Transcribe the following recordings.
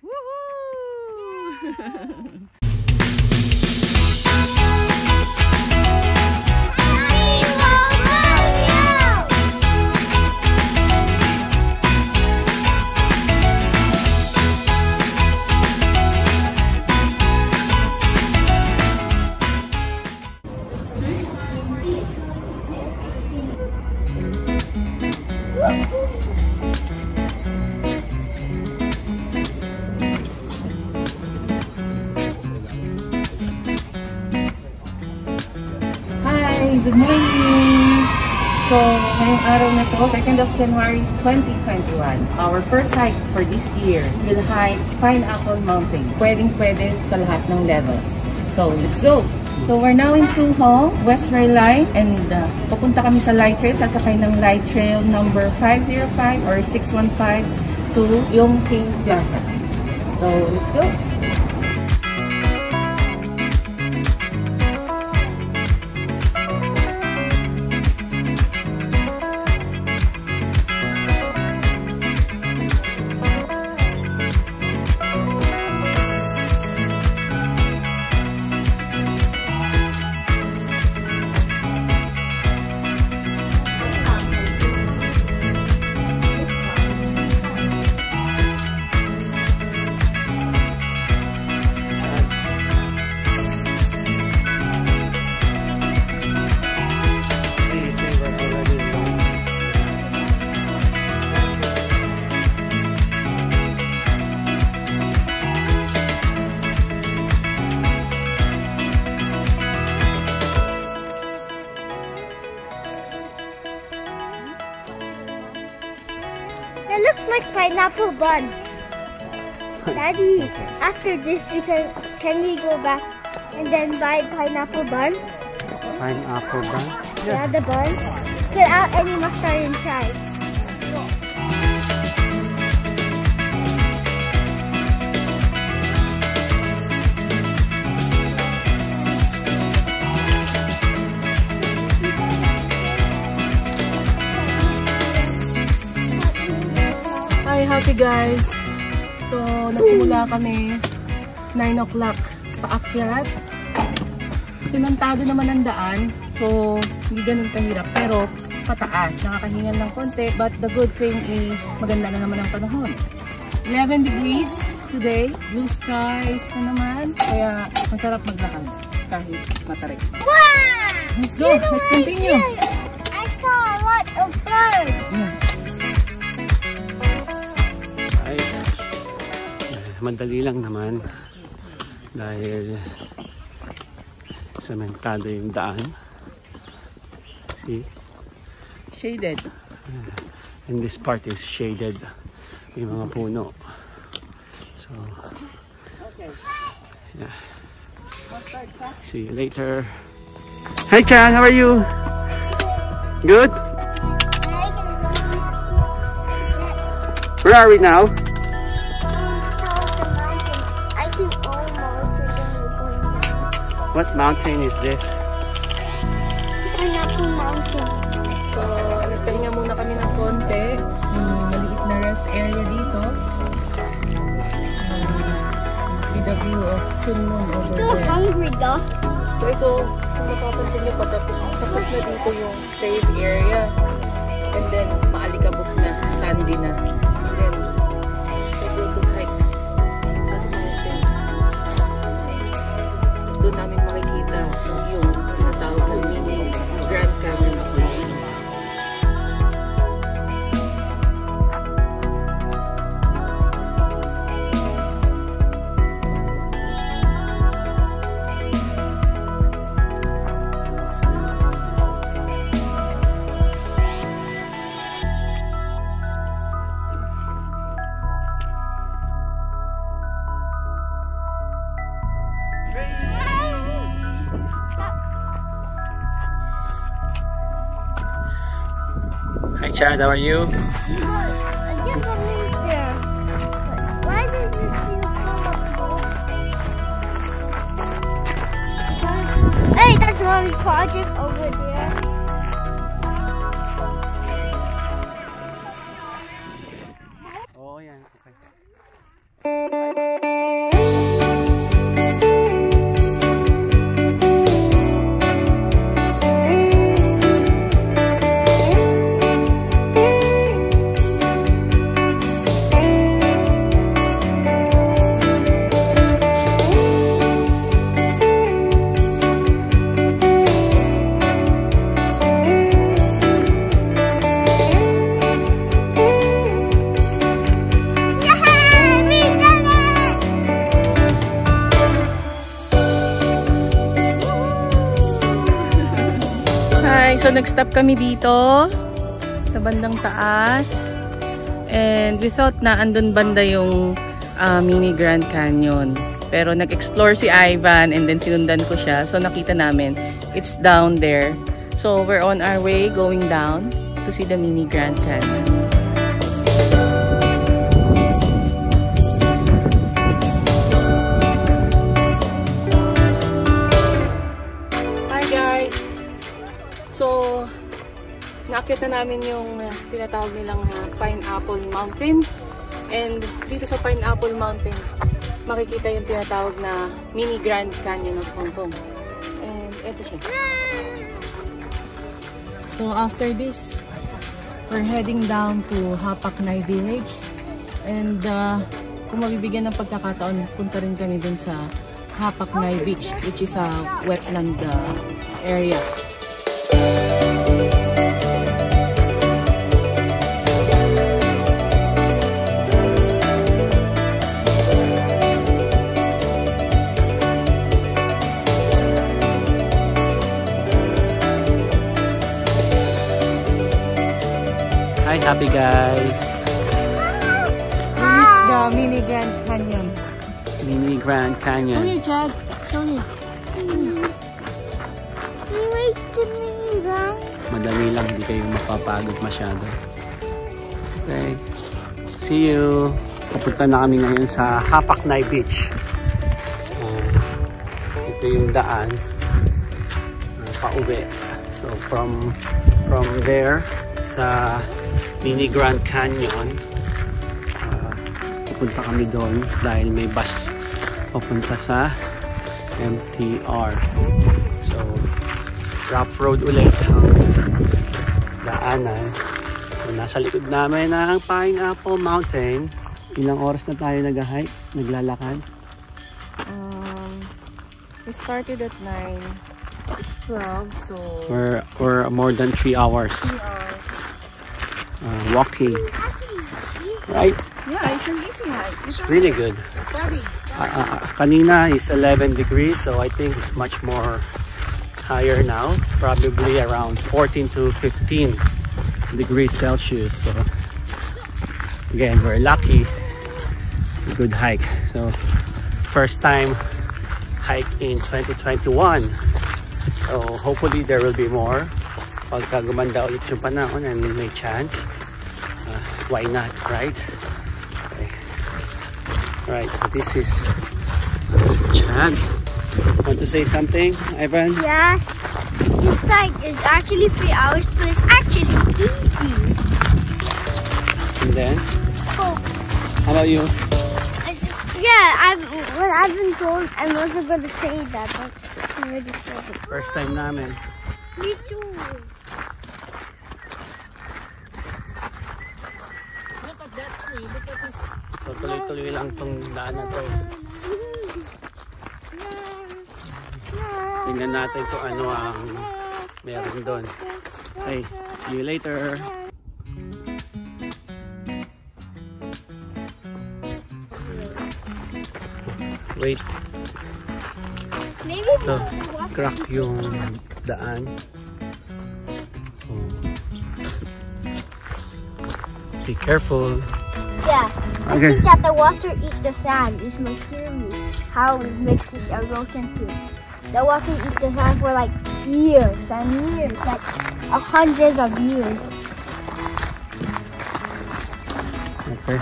Woohoo! Good morning! So, ngayong araw na to, 2nd of January 2021, our first hike for this year will hike Pineapple Mountain. Pwedeng-pwede sa lahat ng levels. So, let's go! So, we're now in Suhong, West Rail Line, and pupunta kami sa light trail, sasakay ng light trail number 505 or 615 to Yongking Plaza. So, let's go! It looks like pineapple bun. Daddy, after this can we go back and then buy pineapple bun? Pineapple bun? Yeah, the bun. Without any mustard inside. Happy guys! So, nagsimula kami 9 o'clock paakyat. Simentado naman ang daan. So, hindi ganun kahirap. Pero, pataas. Nakakahingan ng konti. But the good thing is, maganda na naman ang panahon. 11 degrees today. Blue skies na naman. Kaya, masarap maglakad. Kahit matarik. Wow! Let's go! Let's continue! I saw a lot of birds! Yeah. Madali lang naman dahil sementado yung daan. See? Shaded. And this part is shaded. May mga puno. So, yeah. See you later. Hi Chan, how are you? Good? Where are we now? What mountain is this? Pineapple Mountain. So, nagpahinga muna kami ng konti. Maliit na rest area dito. With the view of Chunmun over Still there. hungry though. So ito, kung napapansin nyo, tapos na dito yung paved area. And then, maalikabok na, sandy na. And then, so go to hike. Doon namin makikita. So, yung natawag na mini Grand Canyon of Lone. Hi Chad, how are you? I just believe there. Why does this thing come up? Hey, that's one project over there. Oh, yeah. Okay. So nag-stop kami dito sa bandang taas. And we thought na andun banda yung mini Grand Canyon. Pero nag-explore si Ivan and then sinundan ko siya. So nakita namin, it's down there. So we're on our way going down to see the mini Grand Canyon. Hi guys! So, nakakit na namin yung tinatawag nilang Pineapple Mountain. And dito sa Pineapple Mountain, makikita yung tinatawag na Mini Grand Canyon of Hong Kong. And eto siya. So after this, we're heading down to Hapak Nai Village. And kung mabibigyan ng pagkakataon, punta rin kami dun sa Hapak Nai Beach, which is a wetland area. Hi, happy guys! We reached the Mini Grand Canyon. Mini Grand Canyon. Show you, Chad. Show you. We reached the mini Grand. Madali lang, hindi kayo mapapagod masyado. Okay. See you! Pupunta na kami ngayon sa Hapak Nai Beach. Ito yung daan. Pauwi. So from there sa Mini Grand Canyon, pupunta kami doon dahil may bus papunta sa MTR. So, rough road ulit ang daanan. So, nasa likod namin ang Pineapple Mountain. Ilang oras na tayo nag-hike, naglalakad? We started at 9. It's 12, so... We're more than 3 hours. 3 hours. Walking. Right? Yeah, it's an easy hike. It's really good. Daddy. Kanina is 11 degrees, so I think it's much more higher now. Probably around 14 to 15 degrees Celsius. So again, we're lucky. Good hike. So first time hike in 2021. So hopefully there will be more. Pagka gumanda ulit yung panahon and may chance, why not, right? Okay. Right, so this is Chad. Want to say something, Ivan? Yeah. This hike is actually 3 hours, but it's actually easy. And then, Oh, how about you? yeah, I've been told I'm also going to say that, but I already said it. First time namin. Me too. Look at that tree. Look at this. So tuloy-tuloy lang tong daan na to. Tingnan natin kung ano ang meron doon. Okay, see you later. Wait, Maybe so crack yung daan. Oh. Be careful. Yeah. I Okay. think that the water eats the sand is mysterious. How it makes this erosion too. The water eats the sand for like years and years, like hundreds of years. Okay.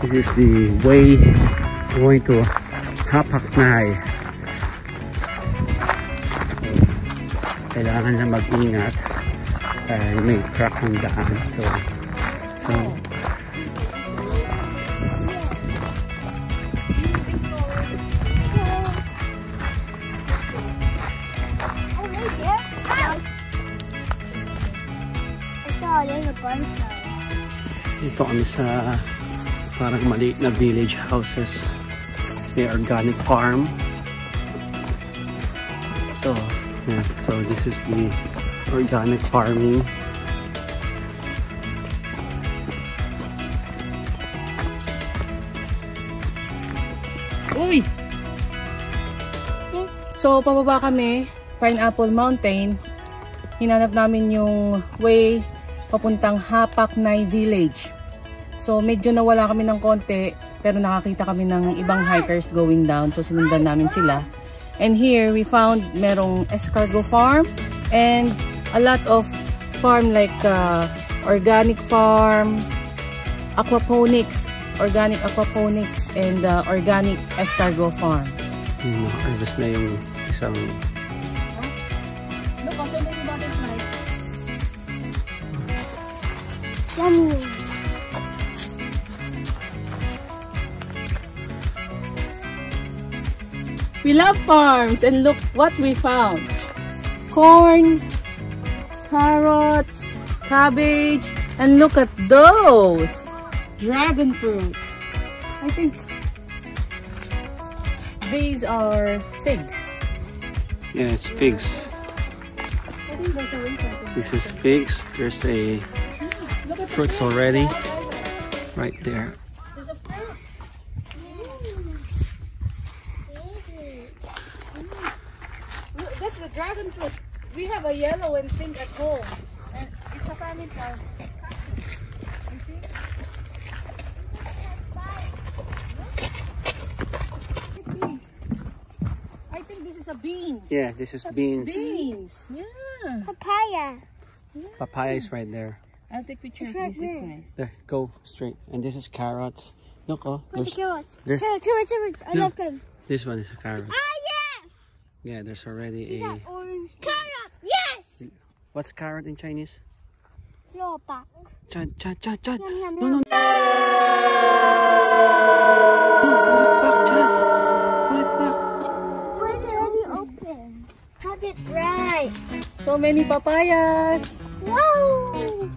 This is the way going to Hapak Nai. Kailangan na mag-ingat dahil may crack ang daan. So I saw a little butterfly. dito kami sa parang maliit na village houses. The organic farm. Ito. Yeah. So this is the organic farming. Uy! So, pababa kami, Pineapple Mountain. Hinanap namin yung way papuntang Hapaknai Village. So, medyo nawala kami ng konti, pero nakakita kami ng ibang hikers going down. So, sinundan namin sila. And here, we found merong escargot farm and a lot of farm like organic farm, aquaponics, organic aquaponics, and organic escargot farm. Harvest na yung isang... Look, also there's butterflies. Yummy. We love farms, and look what we found. Corn, carrots, cabbage, and look at those. Dragon fruit. I think these are figs. Yeah, it's figs. I think there's a winter. This is figs. There's a fruits already right there. There's a fruit. Look, that's the dragon fruit. We have a yellow and pink at home, and it's a family plant. I think this is a beans. Yeah, this is beans. Beans. Yeah. Papaya. Papaya is right there. I'll take picture of It's right this. It's there. nice. There, go straight. And this is carrots. Look, oh, Where's the carrots? there's Carrots. I No. love them. this one is a carrot. Ah, yes! Yeah, there's already See a. that orange? Carrot! Yes! What's carrot in Chinese? Lobak. Chan, chan, chan, chan. Yum, yum, No, no, yum. no. Put it back, Chan. Put it back. Why is it already open? Have it right. So many papayas. Wow!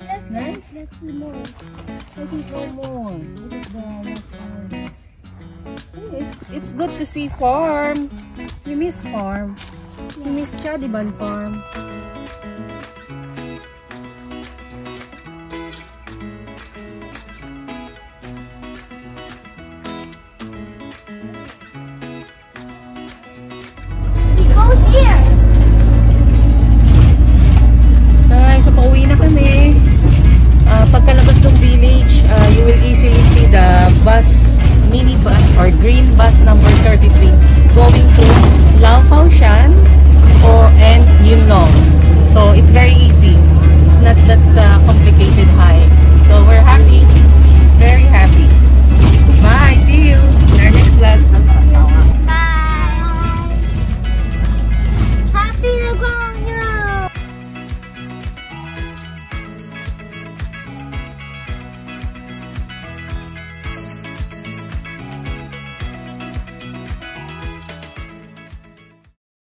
Let's Nice. Let's do more. I think no more. Look at that. It's good to see farm. You miss farm. You miss Chadiban farm.